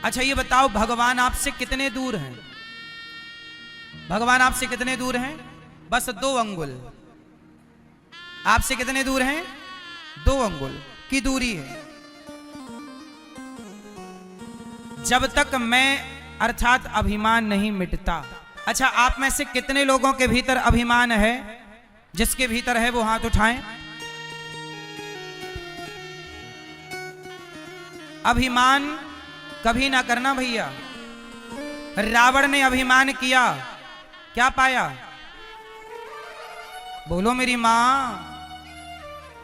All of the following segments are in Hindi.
अच्छा ये बताओ, भगवान आपसे कितने दूर हैं? भगवान आपसे कितने दूर हैं? बस 2 अंगुल। आपसे कितने दूर हैं? 2 अंगुल की दूरी है। जब तक मैं अर्थात अभिमान नहीं मिटता। अच्छा, आप में से कितने लोगों के भीतर अभिमान है? जिसके भीतर है वो हाथ उठाएं। अभिमान कभी ना करना भैया। रावण ने अभिमान किया, क्या पाया? बोलो मेरी मां,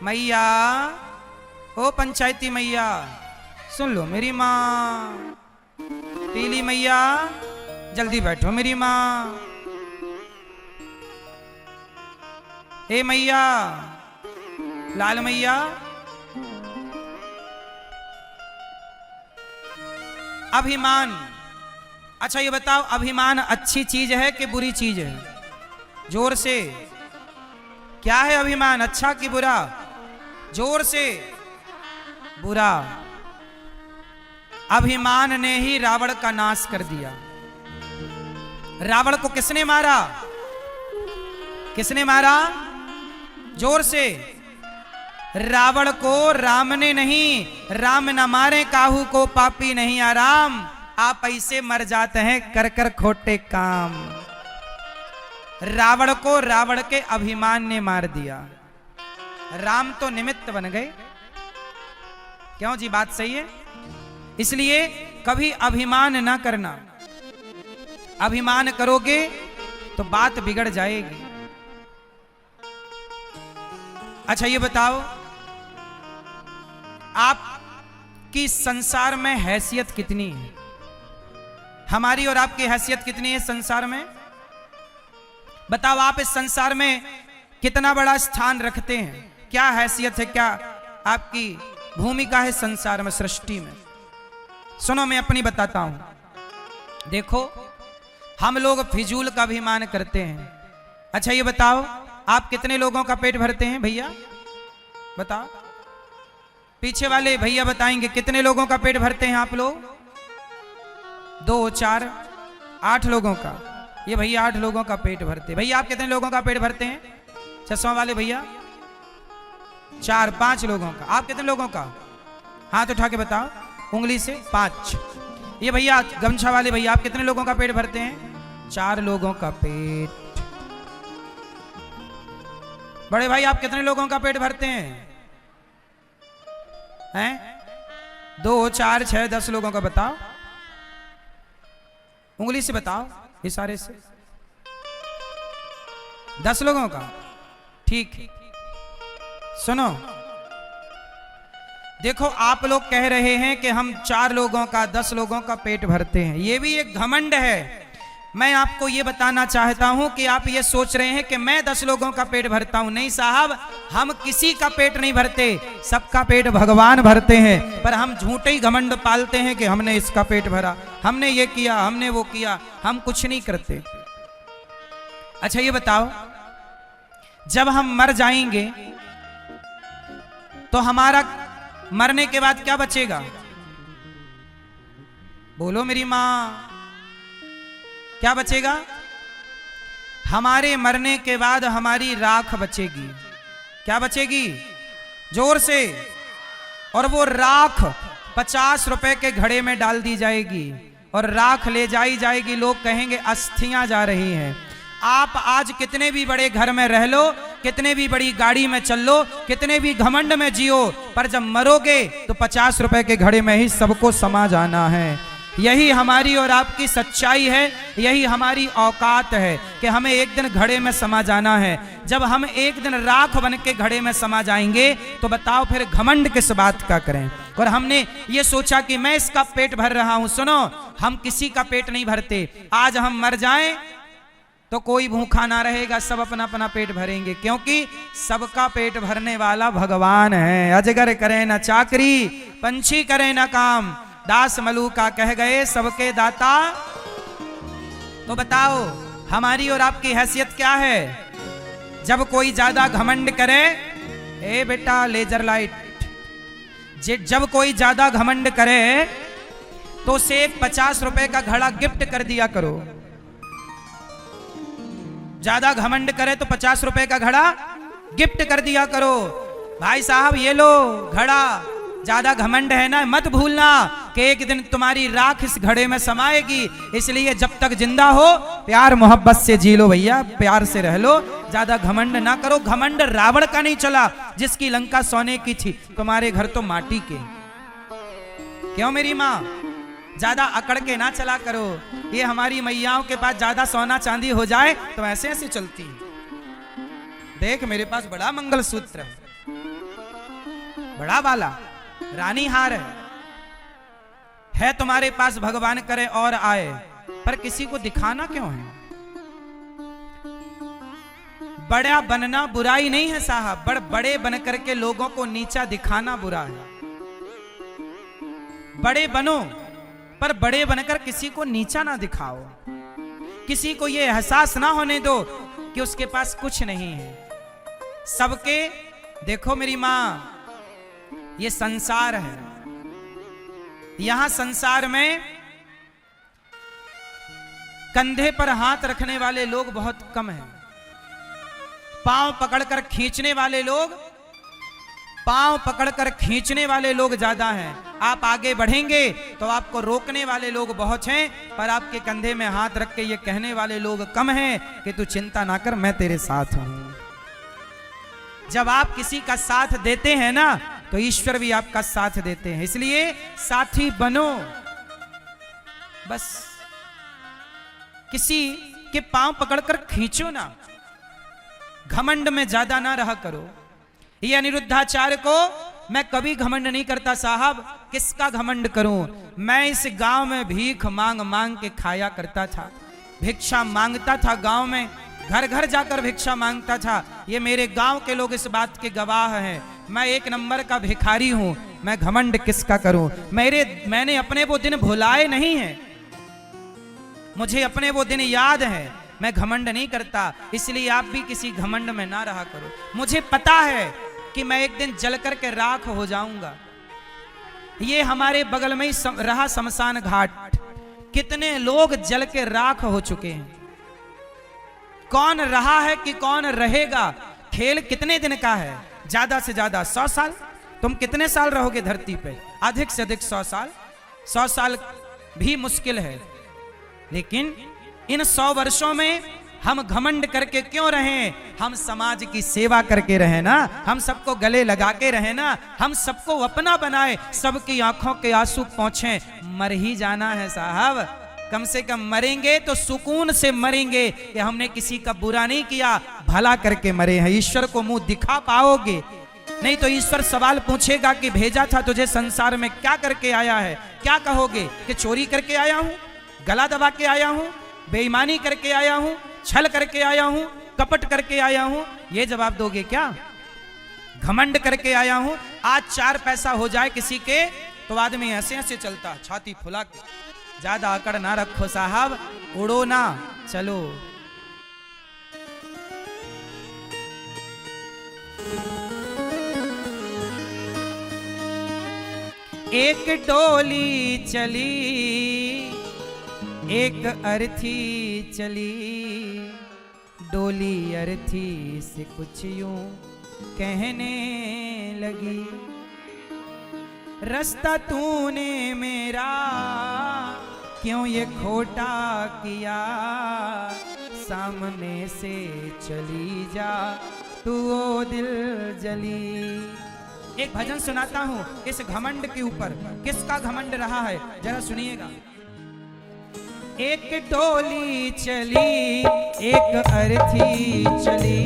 मैया, ओ पंचायती मैया, सुन लो मेरी मां। पीली मैया, जल्दी बैठो मेरी मां। ए मैया, लाल मैया। अभिमान। अच्छा ये बताओ, अभिमान अच्छी चीज है कि बुरी चीज है? जोर से। क्या है अभिमान, अच्छा कि बुरा? जोर से। बुरा। अभिमान ने ही रावण का नाश कर दिया। रावण को किसने मारा? किसने मारा? जोर से। रावण को राम ने नहीं, राम न मारे काहू को पापी नहीं आराम। आप ऐसे मर जाते हैं कर कर खोटे काम। रावण को रावण के अभिमान ने मार दिया। राम तो निमित्त बन गए। क्यों जी, बात सही है? इसलिए कभी अभिमान ना करना। अभिमान करोगे तो बात बिगड़ जाएगी। अच्छा ये बताओ, आपकी संसार में हैसियत कितनी है? हमारी और आपकी हैसियत कितनी है संसार में? बताओ, आप इस संसार में कितना बड़ा स्थान रखते हैं? क्या हैसियत है, क्या आपकी भूमिका है संसार में, सृष्टि में? सुनो, मैं अपनी बताता हूं। देखो, हम लोग फिजूल का अभिमान करते हैं। अच्छा ये बताओ, आप कितने लोगों का पेट भरते हैं भैया? बताओ। पीछे वाले भैया बताएंगे, कितने लोगों का पेट भरते हैं आप लोग? 2, 4, 8 लोगों का। ये भैया 8 लोगों का पेट भरते। भैया आप कितने लोगों का पेट भरते हैं? चश्मा वाले भैया 4, 5 लोगों का। आप कितने लोगों का? हाथ उठा के बताओ उंगली से। 5। ये भैया गमछा वाले भैया, आप कितने लोगों का पेट भरते हैं? 4 लोगों का पेट। बड़े भाई आप कितने लोगों का पेट भरते हैं? 2, 4, 6, 10 लोगों का। बताओ उंगली से, बताओ इशारे से। 10 लोगों का, ठीक है। सुनो, देखो, आप लोग कह रहे हैं कि हम 4 लोगों का, 10 लोगों का पेट भरते हैं। ये भी एक घमंड है। मैं आपको ये बताना चाहता हूं कि आप ये सोच रहे हैं कि मैं 10 लोगों का पेट भरता हूं। नहीं साहब, हम किसी का पेट नहीं भरते, सबका पेट भगवान भरते हैं। पर हम झूठे ही घमंड पालते हैं कि हमने इसका पेट भरा, हमने ये किया, हमने वो किया। हम कुछ नहीं करते। अच्छा ये बताओ, जब हम मर जाएंगे तो हमारा मरने के बाद क्या बचेगा? बोलो मेरी मां, क्या बचेगा? हमारे मरने के बाद हमारी राख बचेगी। क्या बचेगी? जोर से। और वो राख 50 रुपए के घड़े में डाल दी जाएगी और राख ले जाई जाएगी। लोग कहेंगे अस्थियां जा रही हैं। आप आज कितने भी बड़े घर में रह लो, कितने भी बड़ी गाड़ी में चल लो, कितने भी घमंड में जियो, पर जब मरोगे तो 50 रुपए के घड़े में ही सबको समा जाना है। यही हमारी और आपकी सच्चाई है, यही हमारी औकात है कि हमें एक दिन घड़े में समा जाना है। जब हम एक दिन राख बन के घड़े में समा जाएंगे तो बताओ फिर घमंड किस बात का करें? और हमने ये सोचा कि मैं इसका पेट भर रहा हूं। सुनो, हम किसी का पेट नहीं भरते। आज हम मर जाएं तो कोई भूखा ना रहेगा, सब अपना अपना पेट भरेंगे, क्योंकि सबका पेट भरने वाला भगवान है। अजगर करे न चाकरी, पंछी करे न काम, दास मलूका कह गए सबके दाता। तो बताओ हमारी और आपकी हैसियत क्या है? जब कोई ज्यादा घमंड करे, ए बेटा लेजर लाइट, जब कोई ज्यादा घमंड करे तो उसे एक 50 रुपए का घड़ा गिफ्ट कर दिया करो। ज्यादा घमंड करे तो 50 रुपए का घड़ा गिफ्ट कर दिया करो। भाई साहब ये लो घड़ा, ज्यादा घमंड है ना, मत भूलना कि एक दिन तुम्हारी राख इस घड़े में समाएगी। इसलिए जब तक जिंदा हो प्यार मोहब्बत से जी लो भैया, प्यार से रह लो, ज्यादा घमंड ना करो। घमंड रावण का नहीं चला जिसकी लंका सोने की थी, तुम्हारे घर तो माटी के। क्यों मेरी माँ, ज्यादा अकड़ के ना चला करो। ये हमारी मैयाओं के पास ज्यादा सोना चांदी हो जाए तो ऐसे ऐसे चलती। देख मेरे पास बड़ा मंगलसूत्र है, बड़ा वाला रानी हार है तुम्हारे पास, भगवान करे और आए, पर किसी को दिखाना क्यों है? बड़ा बनना बुराई नहीं है साहब, बड़े बन करके लोगों को नीचा दिखाना बुरा है। बड़े बनो पर बड़े बनकर किसी को नीचा ना दिखाओ। किसी को यह एहसास ना होने दो कि उसके पास कुछ नहीं है। सबके देखो मेरी मां, ये संसार है, यहां संसार में कंधे पर हाथ रखने वाले लोग बहुत कम हैं। पांव पकड़कर खींचने वाले लोग, पांव पकड़कर खींचने वाले लोग ज्यादा हैं। आप आगे बढ़ेंगे तो आपको रोकने वाले लोग बहुत हैं, पर आपके कंधे में हाथ रख के ये कहने वाले लोग कम हैं कि तू चिंता ना कर, मैं तेरे साथ हूं। जब आप किसी का साथ देते हैं ना तो ईश्वर भी आपका साथ देते हैं। इसलिए साथी बनो, बस किसी के पांव पकड़कर खींचो ना, घमंड में ज्यादा ना रहा करो। ये अनिरुद्धाचार्य को मैं कभी घमंड नहीं करता साहब, किसका घमंड करूं? मैं इस गांव में भीख मांग मांग के खाया करता था, भिक्षा मांगता था गांव में, घर घर जाकर भिक्षा मांगता था। ये मेरे गांव के लोग इस बात के गवाह हैं, मैं एक नंबर का भिखारी हूं। मैं घमंड किसका करूं? मैंने अपने वो दिन भुलाए नहीं हैं, मुझे अपने वो दिन याद है। मैं घमंड नहीं करता, इसलिए आप भी किसी घमंड में ना रहा करो। मुझे पता है कि मैं एक दिन जल करके राख हो जाऊंगा। ये हमारे बगल में ही रहा शमशान घाट, कितने लोग जल के राख हो चुके हैं। कौन रहा है कि कौन रहेगा? खेल कितने दिन का है? ज्यादा से ज्यादा 100 साल। तुम कितने साल रहोगे धरती पे? अधिक से अधिक 100 साल। 100 साल भी मुश्किल है, लेकिन इन 100 वर्षों में हम घमंड करके क्यों रहें? हम समाज की सेवा करके रहे ना, हम सबको गले लगा के रहे ना, हम सबको अपना बनाए, सबकी आंखों के आंसू पहुंचे। मर ही जाना है साहब, कम से कम मरेंगे तो सुकून से मरेंगे कि हमने किसी का बुरा नहीं किया, भला करके मरे हैं। ईश्वर को मुंह दिखा पाओगे? नहीं तो ईश्वर सवाल पूछेगा कि भेजा था तुझे संसार में, क्या करके आया है? क्या कहोगे कि चोरी करके आया हूं, गला दबा के आया हूं, बेईमानी करके आया हूं, छल करके आया हूं, कपट करके आया हूं? ये जवाब दोगे क्या? घमंड करके आया हूं। आज 4 पैसा हो जाए किसी के तो आदमी ऐसे ऐसे चलता, छाती फुला के। ज्यादा अकड़ ना रखो साहब, उड़ो ना, चलो। एक डोली चली, एक अर्थी चली, डोली अर्थी से कुछ यूं कहने लगी, रास्ता तूने मेरा क्यों ये खोटा किया, सामने से चली जा तू ओ दिल जली। एक भजन सुनाता हूं इस घमंड के ऊपर, किसका घमंड रहा है जरा सुनिएगा। एक डोली चली, एक अर्थी चली,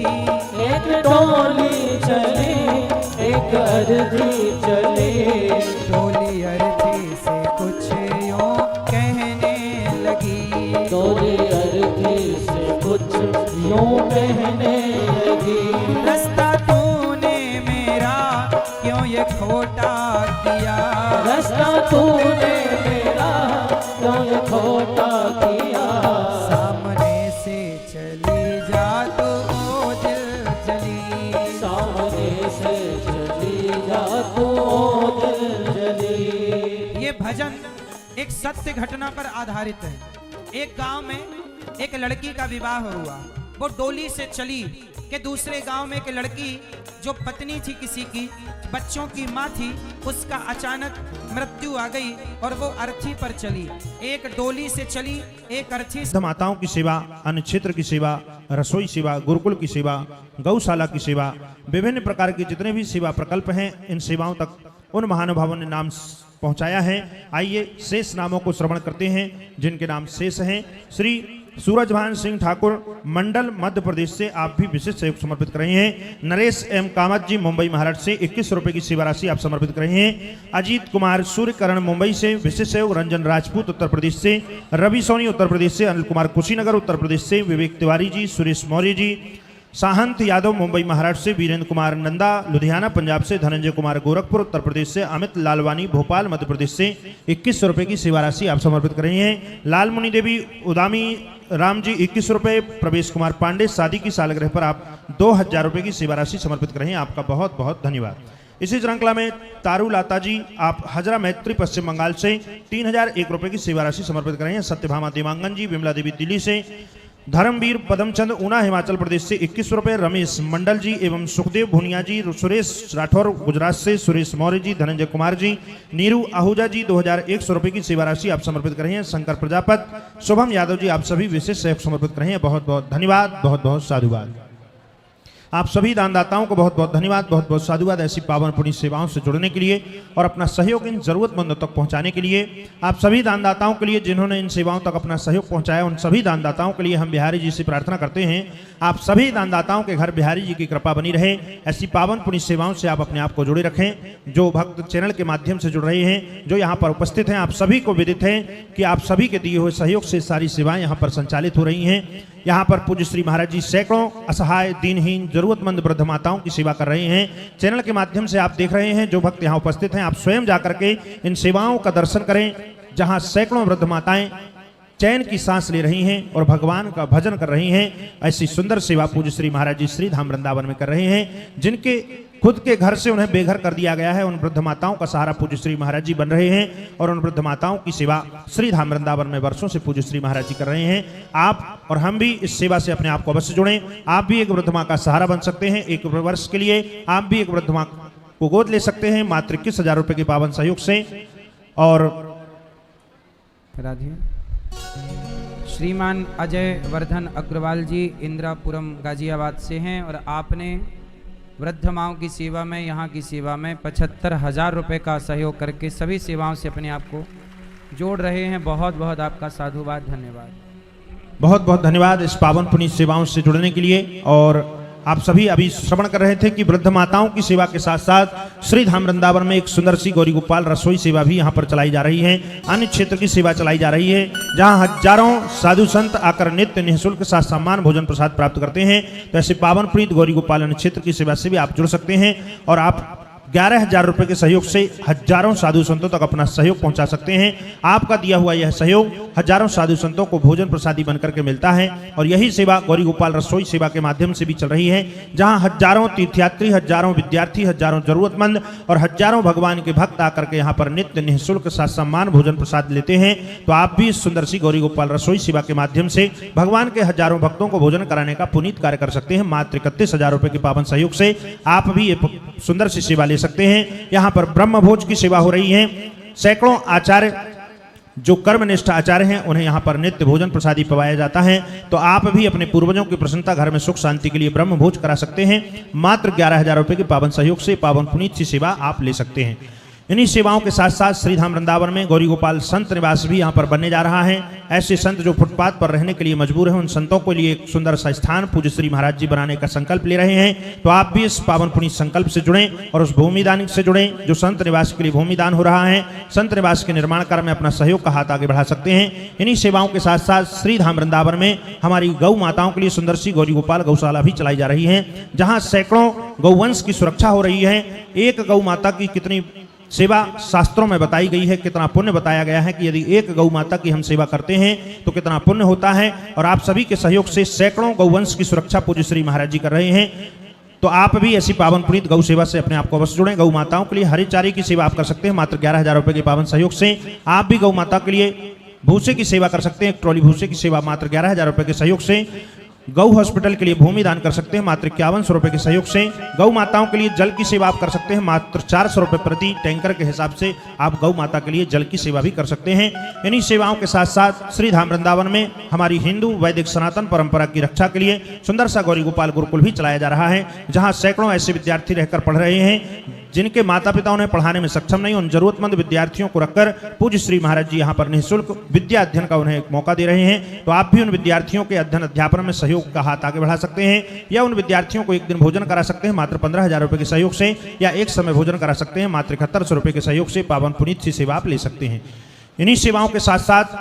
एक डोली चली, एक अर्थी चली, डोली अर्थी से कुछ यूं कहने लगी, डोली अर्थी से कुछ यूं कहने लगी, रास्ता तूने मेरा क्यों ये खोटा किया, रास्ता तूने मेरा क्यों ये खोटा किया, सामने से चली जा तो ओ दिल जली, सामने से चली जा तू ओ दिल जली। ये भजन एक एक सत्य घटना पर आधारित है। एक गांव में एक लड़की का विवाह हुआ। वो डोली से चली कि दूसरे गांव में एक लड़की जो पत्नी थी किसी की, बच्चों की माँ थी, उसका अचानक मृत्यु आ गई और वो अर्थी पर चली। एक डोली से चली, एक अर्थी से। माताओं की सेवा, अन्न क्षेत्र की सेवा, रसोई सेवा, गुरुकुल की सेवा, गौशाला की सेवा, विभिन्न प्रकार की जितने भी सेवा प्रकल्प हैं, इन सेवाओं तक उन महानुभावों ने नाम पहुंचाया है। आइए शेष नामों को श्रवण करते हैं जिनके नाम शेष हैं। श्री सूरजभान सिंह ठाकुर, मंडल मध्य प्रदेश से आप भी विशेष सहयोग समर्पित कर रहे हैं। नरेश एम कामत जी, मुंबई महाराष्ट्र से 21 रुपए की सेवा राशि आप समर्पित कर रहे हैं। अजीत कुमार सूर्यकरण, मुंबई से विशेष सहयोग। रंजन राजपूत, उत्तर प्रदेश से। रवि सोनी, उत्तर प्रदेश से। अनिल कुमार कुशीनगर, उत्तर प्रदेश से। विवेक तिवारी जी, सुरेश मौर्य जी। साहंत यादव, मुंबई महाराष्ट्र से। वीरेंद्र कुमार नंदा, लुधियाना पंजाब से। धनंजय कुमार, गोरखपुर उत्तर प्रदेश से। अमित लालवानी, भोपाल मध्य प्रदेश से 21 रुपए की सेवा राशि आप समर्पित कर रहे हैं। लालमुनि देवी उदामी राम जी 21 रुपए। प्रवेश कुमार पांडे, शादी की सालगिरह पर आप 2000 रुपए की सेवा राशि समर्पित कर रहे हैं, आपका बहुत बहुत धन्यवाद। इसी श्रृंखला में तारू लाता जी, आप हजरा मैत्री पश्चिम बंगाल से 3001 रुपए की सेवा राशि समर्पित कर रहे हैं। सत्यभामा देवांगन जी, विमला देवी दिल्ली से। धर्मवीर पदमचंद, ऊना हिमाचल प्रदेश से 21 रुपए। रमेश मंडल जी एवं सुखदेव भुनिया जी, सुरेश राठौर गुजरात से। सुरेश मौर्य जी, धनंजय कुमार जी, नीरू आहूजा जी 2100 रुपए की सेवा राशि आप समर्पित कर रहे हैं। शंकर प्रजापत, शुभम यादव जी, आप सभी विशेष सहयोग समर्पित कर रहे हैं, बहुत बहुत धन्यवाद, बहुत बहुत साधुवाद। आप सभी दानदाताओं को बहुत बहुत धन्यवाद, बहुत बहुत साधुवाद ऐसी पावन पुण्य सेवाओं से जुड़ने के लिए और अपना सहयोग इन जरूरतमंदों तक पहुंचाने के लिए। आप सभी दानदाताओं के लिए जिन्होंने इन सेवाओं तक अपना सहयोग पहुंचाया, उन सभी दानदाताओं के लिए हम बिहारी जी से प्रार्थना करते हैं, आप सभी दानदाताओं के घर बिहारी जी की कृपा बनी रहे। ऐसी पावन पुण्य सेवाओं से आप अपने आप को जोड़े रखें। जो भक्त चैनल के माध्यम से जुड़ रहे हैं, जो यहाँ पर उपस्थित हैं, आप सभी को विदित है कि आप सभी के दिए हुए सहयोग से सारी सेवाएं यहाँ पर संचालित हो रही हैं। यहाँ पर पूज्य श्री महाराज जी सैकड़ों असहाय, दीनहीन, जरूरतमंद वृद्ध माताओं की सेवा कर रहे हैं। चैनल के माध्यम से आप देख रहे हैं, जो भक्त यहाँ उपस्थित हैं, आप स्वयं जाकर के इन सेवाओं का दर्शन करें, जहाँ सैकड़ों वृद्ध माताएं चैन की सांस ले रही हैं और भगवान का भजन कर रही हैं। ऐसी सुंदर सेवा पूज्य श्री महाराज जी श्री धाम वृंदावन में कर रहे हैं। जिनके खुद के घर से उन्हें बेघर कर दिया गया है, उन वृद्ध माताओं का सहारा पूज्य श्री महाराज जी बन रहे हैं और उन वृद्ध माताओं की सेवा श्री धाम वृंदावन में वर्षों से पूज्य श्री महाराज जी कर रहे हैं। आप और हम भी इस सेवा से अपने आप को अवश्य जुड़ें। आप भी एक वृद्ध माँ का सहारा बन सकते हैं। एक वर्ष के लिए आप भी एक वृद्ध माँ को गोद ले सकते हैं मात्र 21,000 रुपए के पावन सहयोग से। और राधे श्रीमान अजय वर्धन अग्रवाल जी इंदिरापुरम गाजियाबाद से हैं और आपने वृद्ध माओं की सेवा में, यहाँ की सेवा में 75,000 रुपये का सहयोग करके सभी सेवाओं से अपने आप को जोड़ रहे हैं। बहुत बहुत आपका साधुवाद, धन्यवाद। बहुत बहुत धन्यवाद इस पावन पुण्य सेवाओं से जुड़ने के लिए। और आप सभी अभी श्रवण कर रहे थे कि वृद्ध माताओं की सेवा के साथ साथ श्री धाम वृंदावन में एक सुंदर सी गौरी गोपाल रसोई सेवा भी यहाँ पर चलाई जा रही है। अन्य क्षेत्र की सेवा चलाई जा रही है, जहाँ हजारों साधु संत आकर नित्य निःशुल्क साथ सम्मान भोजन प्रसाद प्राप्त करते हैं। तो ऐसे पावन प्रीत गौरी गोपाल अन्य क्षेत्र की सेवा से भी आप जुड़ सकते हैं और आप 11,000 रुपए के सहयोग से हजारों साधु संतों तक अपना सहयोग पहुंचा सकते हैं। आपका दिया हुआ यह सहयोग हजारों साधु संतों को भोजन प्रसादी बनकर के मिलता है और यही सेवा गौरी गोपाल रसोई सेवा के माध्यम से भी चल रही है, जहां हजारों तीर्थयात्री, हजारों विद्यार्थी, हजारों जरूरतमंद और हजारों भगवान के भक्त आकर के यहाँ पर नित्य निःशुल्क साथ सम्मान भोजन प्रसाद लेते हैं। तो आप भी इस सुंदर सी गौरी गोपाल रसोई सेवा के माध्यम से भगवान के हजारों भक्तों को भोजन कराने का पुनीत कार्य कर सकते हैं। मात्र 31,000 रुपए के पावन सहयोग से आप भी ये सुंदर सी सेवा ले सकते हैं। यहाँ पर ब्रह्म भोज की सेवा हो रही है। सैकड़ों आचार्य जो कर्मनिष्ठ आचार्य हैं, उन्हें यहाँ पर नित्य भोजन प्रसादी पवाया जाता है। तो आप भी अपने पूर्वजों की प्रसन्नता, घर में सुख शांति के लिए ब्रह्म भोज करा सकते हैं। मात्र 11,000 रुपए के पावन सहयोग से पावन पुनीत सी सेवा आप ले सकते हैं। इन्हीं सेवाओं के साथ साथ श्री धाम वृंदावन में गौरी गोपाल संत निवास भी यहाँ पर बनने जा रहा है। ऐसे संत जो फुटपाथ पर रहने के लिए मजबूर हैं, उन संतों के लिए एक सुंदर सा स्थान पूज्य श्री महाराज जी बनाने का संकल्प ले रहे हैं। तो आप भी इस पावन पुण्य संकल्प से जुड़ें और उस भूमिदान से जुड़ें जो संत निवास के लिए भूमिदान हो रहा है। संत निवास के निर्माण कार्य में अपना सहयोग का हाथ आगे बढ़ा सकते हैं। इन्हीं सेवाओं के साथ साथ श्री धाम वृंदावन में हमारी गौ माताओं के लिए सुंदर सी गौरी गोपाल गौशाला भी चलाई जा रही है, जहाँ सैकड़ों गौवंश की सुरक्षा हो रही है। एक गौ माता की कितनी सेवा शास्त्रों में बताई गई है, कितना पुण्य बताया गया है कि यदि एक गौ माता की हम सेवा करते हैं तो कितना पुण्य होता है। और आप सभी के सहयोग से सैकड़ों गौवंश की सुरक्षा पूज्य श्री महाराज जी कर रहे हैं। तो आप भी ऐसी पावन पुनीत गौ सेवा से अपने आप को अवश्य जुड़ें। गौ माताओं के लिए हरी चारे की सेवा आप कर सकते हैं मात्र 11,000 रुपए के पावन सहयोग से। आप भी गौ माता के लिए भूसे की सेवा कर सकते हैं, एक ट्रॉली भूसे की सेवा मात्र 11,000 रुपए के सहयोग से। गौ हॉस्पिटल के लिए भूमि दान कर सकते हैं मात्र 5100 रुपए के सहयोग से। गौ माताओं के लिए जल की सेवा आप कर सकते हैं मात्र 400 रुपए प्रति टैंकर के हिसाब से। आप गौ माता के लिए जल की सेवा भी कर सकते हैं। इन्हीं सेवाओं के साथ साथ श्री धाम वृंदावन में हमारी हिंदू वैदिक सनातन परंपरा की रक्षा के लिए सुंदर सा गौरी गोपाल गुरुकुल भी चलाया जा रहा है, जहां सैकड़ों ऐसे विद्यार्थी रहकर पढ़ रहे हैं जिनके माता पिता उन्हें पढ़ाने में सक्षम नहीं। उन जरूरतमंद विद्यार्थियों को रखकर पूज्य श्री महाराज जी यहाँ पर निःशुल्क विद्या अध्ययन का उन्हें एक मौका दे रहे हैं। तो आप भी उन विद्यार्थियों के अध्ययन अध्यापन में सहयोग का हाथ आगे बढ़ा सकते हैं, या उन विद्यार्थियों को एक दिन भोजन करा सकते हैं मात्र 15,000 रुपए के सहयोग से, या एक समय भोजन करा सकते हैं मात्र 7100 रुपए के सहयोग से। पावन पुनीत सी सेवा आप ले सकते हैं। इन्हीं सेवाओं के साथ साथ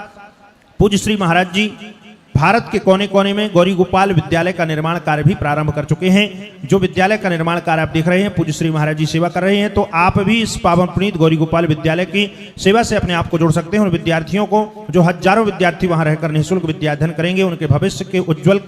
पूज्य श्री महाराज जी भारत के कोने कोने में गौरी गोपाल विद्यालय का निर्माण कार्य भी प्रारंभ कर चुके हैं। जो विद्यालय का निर्माण कार्य आप देख रहे हैं पूज्य श्री महाराज जी सेवा कर रहे हैं, तो आप भी इस पावन पुनीत गौरी गोपाल विद्यालय की सेवा से अपने आप को जोड़ सकते हैं। उन विद्यार्थियों को जो हजारों विद्यार्थी वहां रहकर निःशुल्क विद्या अध्ययन करेंगे, उनके भविष्य के उज्जवल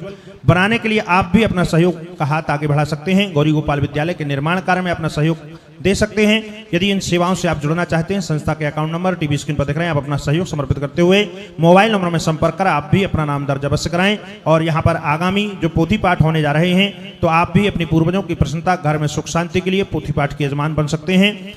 बनाने के लिए आप भी अपना सहयोग का हाथ आगे बढ़ा सकते हैं। गौरी गोपाल विद्यालय के निर्माण कार्य में अपना सहयोग दे सकते हैं। यदि इन सेवाओं से आप जुड़ना चाहते हैं, संस्था के अकाउंट नंबर टीवी स्क्रीन पर दिख रहे हैं, आप अपना सहयोग समर्पित करते हुए मोबाइल नंबर में संपर्क कर आप भी अपना नाम दर्ज अवश्य कराएं। और यहाँ पर आगामी जो पोथी पाठ होने जा रहे हैं, तो आप भी अपनी पूर्वजों की प्रसन्नता, घर में सुख शांति के लिए पोथी पाठ के यजमान बन सकते हैं।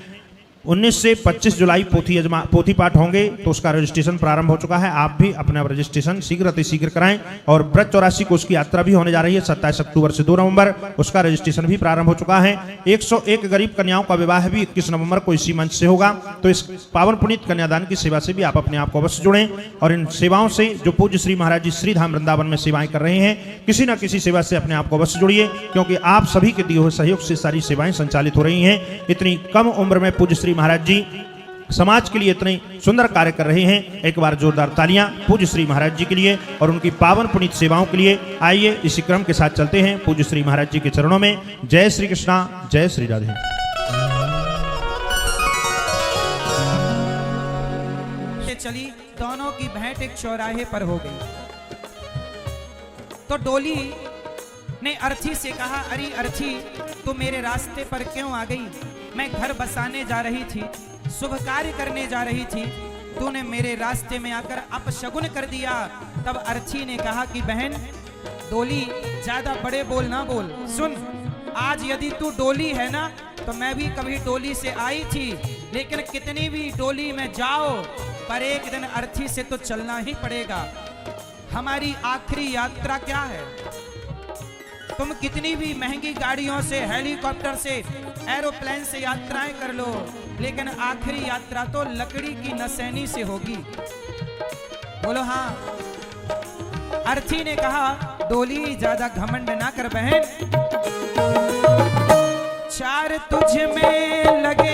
19 से 25 जुलाई पोथी पाठ होंगे, तो उसका रजिस्ट्रेशन प्रारंभ हो चुका है। आप भी अपना रजिस्ट्रेशन शीघ्र अतिशीघ्र कराएं। और ब्रज 84 को उसकी यात्रा भी होने जा रही है 27 अक्टूबर से 2 नवंबर, उसका रजिस्ट्रेशन भी प्रारंभ हो चुका है। 101 गरीब कन्याओं का विवाह भी 21 नवंबर को इसी मंच से होगा। तो इस पावन पुनीत कन्यादान की सेवा से भी आप अपने आप को अवश्य जुड़ें। और इन सेवाओं से जो पूज्य श्री महाराज जी श्री धाम वृंदावन में सेवाएं कर रहे हैं, किसी न किसी सेवा से अपने आप को अवश्य जुड़िए, क्योंकि आप सभी के दिए हुए सहयोग से सारी सेवाएं संचालित हो रही हैं। इतनी कम उम्र में पूज्य श्री महाराज जी समाज के लिए इतने सुंदर कार्य कर रहे हैं। एक बार जोरदार तालियां पूज्य श्री महाराज जी के लिए और उनकी पावन पुनीत सेवाओं के लिए। आइए इसी क्रम के साथ चलते हैं पूज्य श्री महाराज जी के चरणों में। जय श्री कृष्णा, जय श्री राधे। चली दोनों की भेंट एक चौराहे पर हो गई, तो डोली ने अर्थी से कहा, अरे अर्थी तू मेरे रास्ते पर क्यों आ गई? मैं घर बसाने जा रही थी, शुभ कार्य करने जा रही थी, तूने मेरे रास्ते में आकर अपशगुन कर दिया। तब अर्थी ने कहा कि बहन डोली ज्यादा बड़े बोल ना बोल, सुन आज यदि तू डोली है ना, तो मैं भी कभी डोली से आई थी, लेकिन कितनी भी डोली में जाओ पर एक दिन अर्थी से तो चलना ही पड़ेगा। हमारी आखिरी यात्रा क्या है? तुम कितनी भी महंगी गाड़ियों से, हेलीकॉप्टर से, एरोप्लेन से यात्राएं कर लो, लेकिन आखिरी यात्रा तो लकड़ी की नसैनी से होगी। बोलो हाँ। अर्थी ने कहा डोली ज्यादा घमंड ना कर बहन, चार तुझ में लगे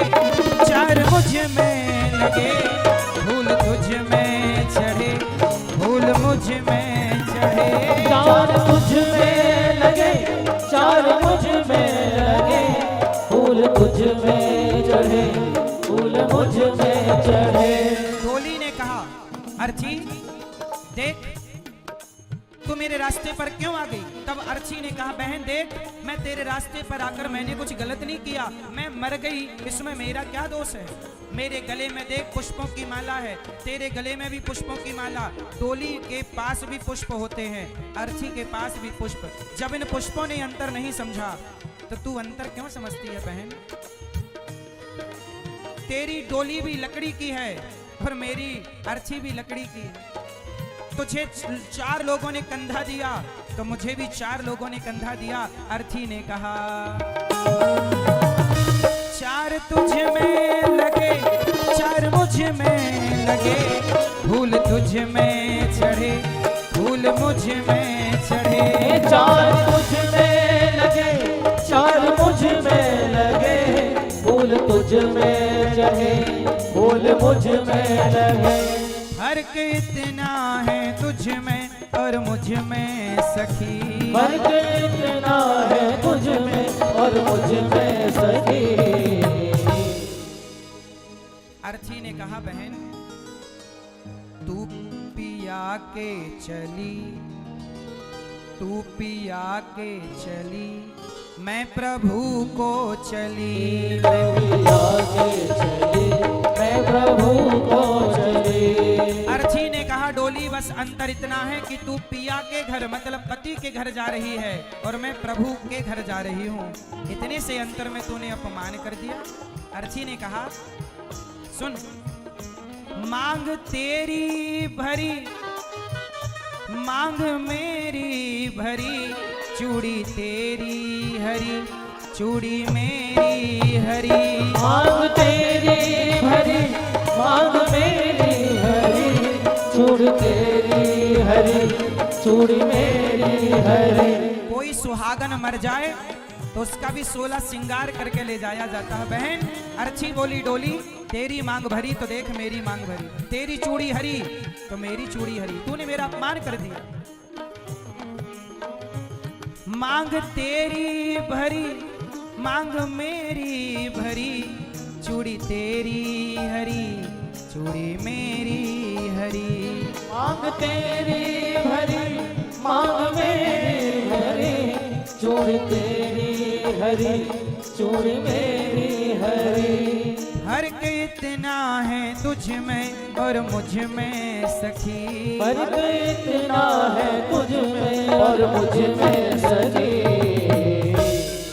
चार मुझ में लगे, फूल तुझ में चढ़े फूल मुझ में चढ़े। चार तुझ में लगे चार मुझ में लगे, फूल तुझ में चढ़े फूल मुझ में चढ़े। डोली ने कहा अर्थी देख तू मेरे रास्ते पर क्यों आ गई? तब अर्थी ने कहा बहन देख मैं तेरे रास्ते पर आकर मैंने कुछ गलत नहीं किया, मैं मर गई, इसमें मेरा क्या दोष है? मेरे गले में देख पुष्पों की माला है, तेरे गले में भी पुष्पों की माला, डोली के पास भी पुष्प होते हैं, अर्थी के पास भी पुष्प। जब इन पुष्पों ने अंतर नहीं समझा तो तू अंतर क्यों समझती है बहन? तेरी डोली भी लकड़ी की है और मेरी अर्थी भी लकड़ी की है। तुझे 4 लोगों ने कंधा दिया तो मुझे भी 4 लोगों ने कंधा दिया। अर्थी ने कहा चार तुझ में लगे चार मुझ में लगे, फूल तुझ में चढ़े फूल मुझ में चढ़े। चार तुझ में लगे चार मुझ में लगे, फूल तुझ में चढ़े फूल मुझ में लगे। फर्क इतना है तुझ में और मुझ में सखी, फर्क इतना है तुझ में और मुझ में सखी। अर्थी ने कहा बहन तू पिया के चली, तू पिया के चली, मैं प्रभु को चली। पिया के चली, मैं प्रभु को चली। अर्थी ने कहा डोली बस अंतर इतना है कि तू पिया के घर मतलब पति के घर जा रही है और मैं प्रभु के घर जा रही हूँ, इतने से अंतर में तूने अपमान कर दिया। अर्थी ने कहा सुन, मांग तेरी भरी मांग मेरी भरी, चूड़ी तेरी हरी चूड़ी मेरी हरी। मांग तेरी भरी मांग मेरी हरी, चूड़ी तेरी हरी चूड़ी मेरी हरी। कोई सुहागन मर जाए तो उसका भी 16 श्रृंगार करके ले जाया जाता है। बहन अर्ची बोली डोली तेरी मांग भरी तो देख मेरी मांग भरी, तेरी चूड़ी हरी तो मेरी चूड़ी हरी, तूने मेरा अपमान कर दिया। मांग तेरी भरी मांग मेरी भरी, चूड़ी तेरी हरी चूड़ी मेरी हरी। मांग तेरी भरी मांग मेरी हरी, चूड़ी तेरी हरी चूड़ी मेरी हरी। हर के इतना है तुझ में और मुझ में सखी, फर्क इतना है तुझ में और मुझ में सखी।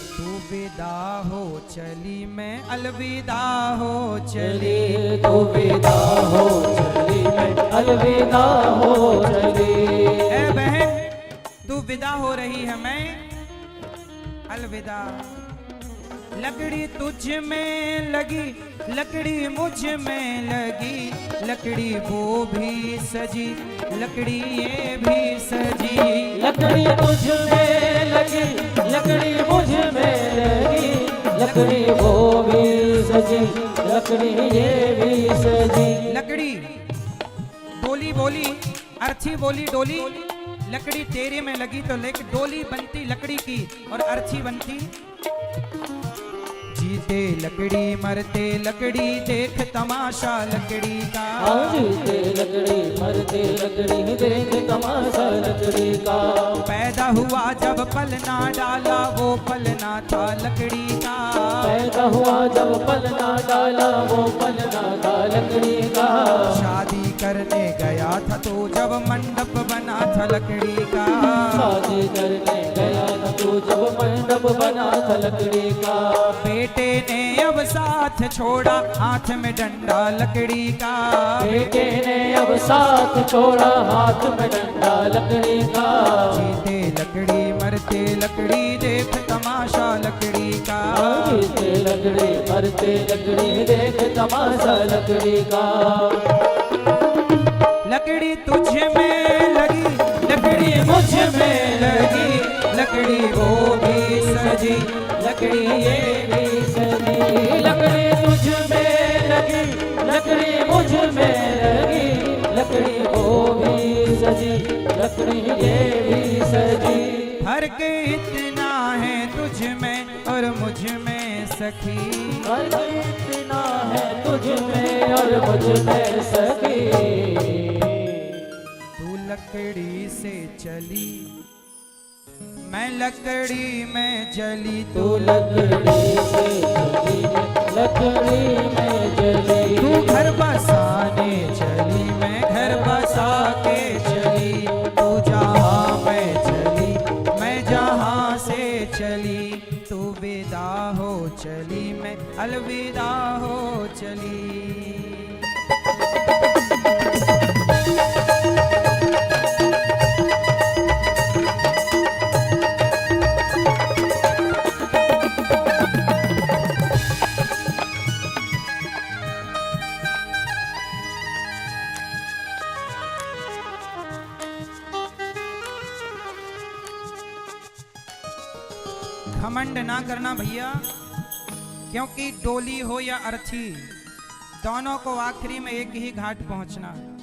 तू विदा हो चली मैं अलविदा हो चली। तू विदा हो चली मैं अलविदा हो चली। ए बहन तू विदा हो रही है मैं अलविदा। लकड़ी तुझ में लगी लकड़ी मुझ में लगी, लकड़ी वो भी सजी लकड़ी ये भी सजी। लकड़ी तुझ में लगी लकड़ी मुझ में लगी, लकड़ी वो भी सजी लकड़ी ये भी सजी। लकड़ी डोली बोली अर्थी बोली डोली लकड़ी तेरे में लगी तो डोली बनती लकड़ी की और अर्थी बनती। जीते लकड़ी मरते लकड़ी देख तमाशा लकड़ी का। जीते लकड़ी मरते लकड़ी देख तमाशा लकड़ी का। पैदा हुआ जब पलना डाला वो पलना था लकड़ी का। पैदा हुआ जब पलना डाला वो पलना था लकड़ी का। शादी करने गया था तो जब मंडप बना था लकड़ी का। शादी करने गया था तो जब मंडप बना था लकड़ी का। बेटे ने अब साथ छोड़ा हाथ में डंडा लकड़ी का। बेटे ने अब साथ छोड़ा हाथ में डंडा लकड़ी का। जीते लकड़ी मरते लकड़ी देख तमाशा लकड़ी का। जीते लकड़ी मरते लकड़ी देख तमाशा लकड़ी का। लकड़ी तुझ में लगी लकड़ी मुझ में लगी, लकड़ी वो भी सजी लकड़ी ये भी सजी। लकड़ी तुझ में लगी लकड़ी मुझ में लगी, लकड़ी वो भी सजी लकड़ी ये भी सजी। फर्क इतना है तुझ में और मुझ में सखी। फर्क इतना है तुझ में और मुझ में सखी। तू लकड़ी से चली मैं लकड़ी में जली। तू लकड़ी से चली लकड़ी में जली। तू घर बसाने चली मैं घर बसा के चली। तू जहाँ मैं चली मैं जहाँ से चली। तू विदा हो चली मैं अलविदा हो चली। घमंड ना करना भैया, क्योंकि डोली हो या अर्थी दोनों को आखिरी में एक ही घाट पहुंचना है।